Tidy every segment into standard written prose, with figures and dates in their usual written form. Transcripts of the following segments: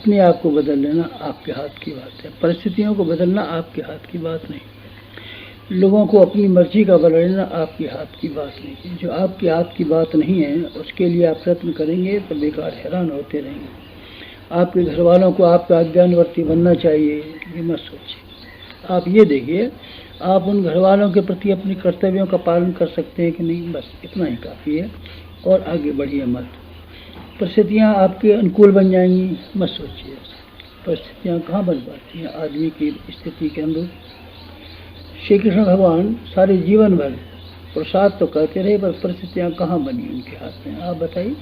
अपने आप को बदल लेना आपके हाथ की बात है, परिस्थितियों को बदलना आपके हाथ की बात नहीं। लोगों को अपनी मर्जी का बदलना आपके हाथ की बात नहीं। जो आपके हाथ की बात नहीं है उसके लिए आप प्रयत्न करेंगे तो बेकार हैरान होते रहेंगे। आपके घर वालों को आपका आज्ञानुवर्ती बनना चाहिए, ये मत सोचिए। आप ये देखिए आप उन घर वालों के प्रति अपने कर्तव्यों का पालन कर सकते हैं कि नहीं, बस इतना ही काफ़ी है और आगे बढ़िए मत। परिस्थितियाँ आपके अनुकूल बन जाएंगी, मत सोचिए। परिस्थितियाँ कहाँ बन पाती हैं आदमी की स्थिति के अनुरूप। श्री कृष्ण भगवान सारे जीवन भर प्रसाद तो करते रहे पर परिस्थितियाँ कहाँ बनी उनके हाथ में, आप बताइए।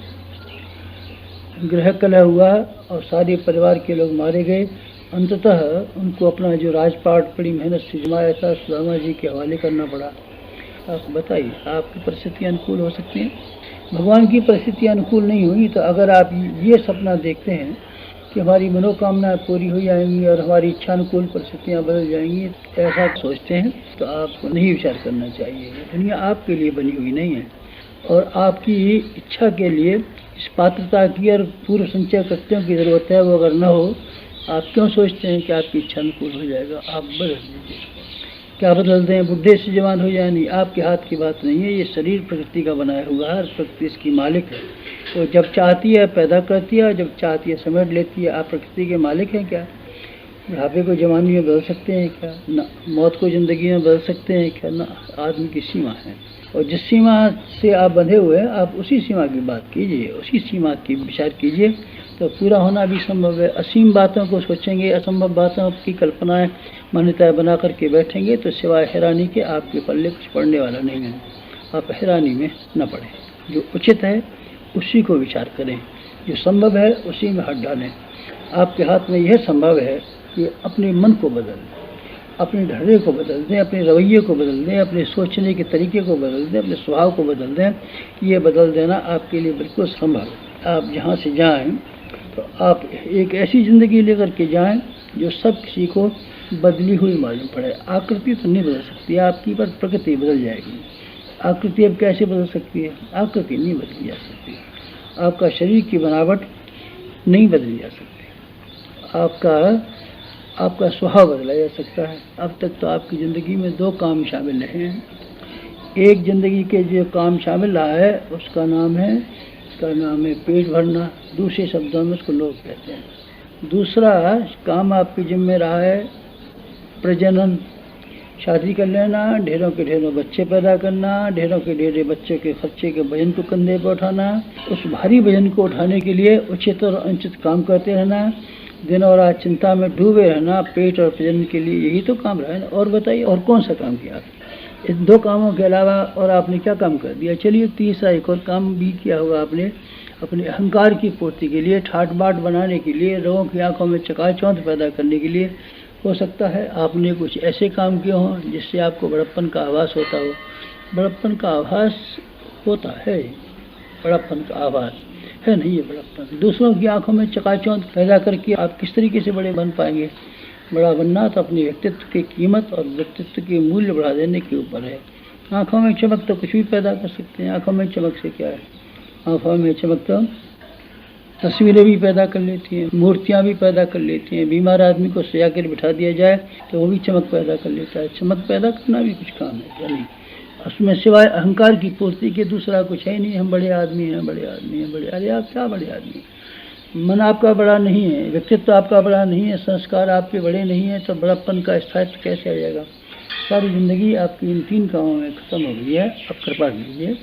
गृह कलह हुआ और सारे परिवार के लोग मारे गए। अंततः उनको अपना जो राजपाट बड़ी मेहनत से जमाया था सुदामा जी के हवाले करना पड़ा। आप बताइए आपकी परिस्थितियाँ अनुकूल हो सकती हैं? भगवान की परिस्थितियाँ अनुकूल नहीं हुई तो अगर आप ये सपना देखते हैं कि हमारी मनोकामना पूरी हो जाएंगी और हमारी इच्छानुकूल परिस्थितियाँ बदल जाएंगी, ऐसा सोचते हैं तो आपको नहीं विचार करना चाहिए। दुनिया आपके लिए बनी हुई नहीं है और आपकी इच्छा के लिए इस पात्रता की और पूर्व संचय कृत्यों की ज़रूरत है। वो अगर न हो आप क्यों सोचते हैं कि आपकी इच्छा अनुकूल हो जाएगा? आप बदल दीजिए। क्या बदल दें? बुढ़े से जवान हो जाए? नहीं, आपके हाथ की बात नहीं है। ये शरीर प्रकृति का बनाया हुआ है, प्रकृति इसकी मालिक है। तो जब चाहती है पैदा करती है, जब चाहती है समेट लेती है। आप प्रकृति के मालिक हैं क्या? बुढ़ापे को जवानी में बदल सकते हैं क्या? ना। मौत को ज़िंदगी में बदल सकते हैं क्या? ना। आदमी की सीमा है और जिस सीमा से आप बंधे हुए हैं आप उसी सीमा की बात कीजिए, उसी सीमा की विचार कीजिए तो पूरा होना भी संभव है। असीम बातों को सोचेंगे, असंभव बातों की कल्पनाएं मान्यताएं बना करके बैठेंगे तो सिवाय हैरानी के आपके पल्ले कुछ पड़ने वाला नहीं है। आप हैरानी में न पड़ें। जो उचित है उसी को विचार करें, जो संभव है उसी में हाथ डालें। आपके हाथ में यह संभव है कि अपने मन को बदल दें, अपने ढर्रे को बदल दें, अपने रवैये को बदल दें, अपने सोचने के तरीके को बदल दें, अपने स्वभाव को बदल दें। ये बदल देना आपके लिए बिल्कुल संभव है। आप जहाँ से जाएं तो आप एक ऐसी ज़िंदगी लेकर के जाएं जो सब किसी को बदली हुई मालूम पड़े। आकृति तो नहीं बदल सकती आपकी, पर प्रकृति बदल जाएगी। आकृति अब कैसे बदल सकती है? आकृति नहीं बदली जा सकती। आपका शरीर की बनावट नहीं बदली जा सकती। आपका स्वभाव बदला जा सकता है। अब तक तो आपकी ज़िंदगी में दो काम शामिल रहे हैं। एक ज़िंदगी के जो काम शामिल रहा है उसका नाम है पेट भरना, दूसरे शब्दों में उसको लोग कहते हैं। दूसरा काम आपके जिम्मे रहा है प्रजनन, शादी कर लेना, ढेरों के ढेरों बच्चे पैदा करना, ढेरों के ढेरे बच्चों के खर्चे के वजन को कंधे पर उठाना, उस भारी वजन को उठाने के लिए उचित और अनुचित काम करते रहना, दिन और रात चिंता में डूबे रहना पेट और प्रजनन के लिए। यही तो काम रहा है। और बताइए और कौन सा काम किया? इन दो कामों के अलावा और आपने क्या काम कर दिया? चलिए तीसरा एक और काम भी किया होगा आपने, अपने अहंकार की पूर्ति के लिए, ठाट बाट बनाने के लिए, लोगों की आंखों में चकाचौंध पैदा करने के लिए। हो सकता है आपने कुछ ऐसे काम किए हों जिससे आपको बड़प्पन का आभास होता हो। बड़प्पन का आभास होता है, बड़प्पन का आभास है नहीं ये बड़प्पन। दूसरों की आंखों में चकाचौंध पैदा करके आप किस तरीके से बड़े बन पाएंगे? बड़ा बनना तो अपने व्यक्तित्व की कीमत और व्यक्तित्व के मूल्य बढ़ा देने के ऊपर है। आंखों में चमक तो कुछ भी पैदा कर सकते हैं। आंखों में चमक से क्या है? आंखों में चमक तो तस्वीरें भी पैदा कर लेती हैं, मूर्तियाँ भी पैदा कर लेती हैं। बीमार आदमी को सजा कर बिठा दिया जाए तो वो भी चमक पैदा कर लेता है। चमक पैदा करना भी कुछ काम है क्या? नहीं। उसमें सिवाय अहंकार की पूर्ति के दूसरा कुछ है नहीं। हम बड़े आदमी हैं, बड़े आदमी हैं, बड़े। अरे आप क्या बड़े आदमी? मन आपका बड़ा नहीं है, व्यक्तित्व आपका बड़ा नहीं है, संस्कार आपके बड़े नहीं है, तो बड़प्पन का स्थायित्व कैसे आ जाएगा? सारी ज़िंदगी आपकी इन तीन कामों में ख़त्म हो गई है। अब कृपा कीजिए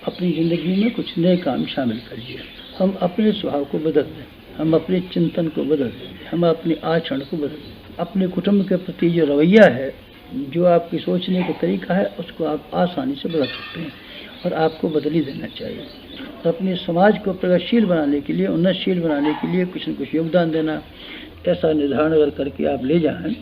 अपनी ज़िंदगी में कुछ नए काम शामिल करिए। हम अपने स्वभाव को बदल दें, हम अपने चिंतन को बदल दें, हम अपने आचरण को बदल दें। अपने कुटुंब के प्रति जो रवैया है, जो आपकी सोचने का तरीका है, उसको आप आसानी से बदल सकते हैं और आपको बदल ही देना चाहिए। तो अपने समाज को प्रगतिशील बनाने के लिए, उन्नतशील बनाने के लिए कुछ न कुछ योगदान देना, ऐसा निर्धारण अगर करके आप ले जाएं,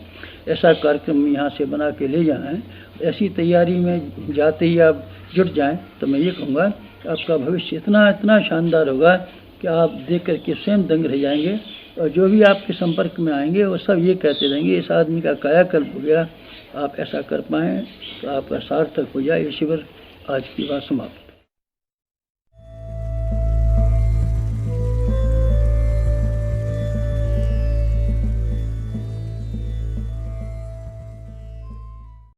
ऐसा कार्यक्रम यहाँ से बना के ले जाएं, ऐसी तैयारी में जाते ही आप जुट जाएं, तो मैं ये कहूँगा कि आपका भविष्य इतना शानदार होगा कि आप देख करके स्वयं दंग रह जाएंगे। और जो भी आपके संपर्क में आएंगे वो सब ये कहते रहेंगे इस आदमी का कायाकल्प हो गया। आप ऐसा कर पाएँ तो आपका सार्थक हो जाए। ये शिविर आज की बात समाप्त।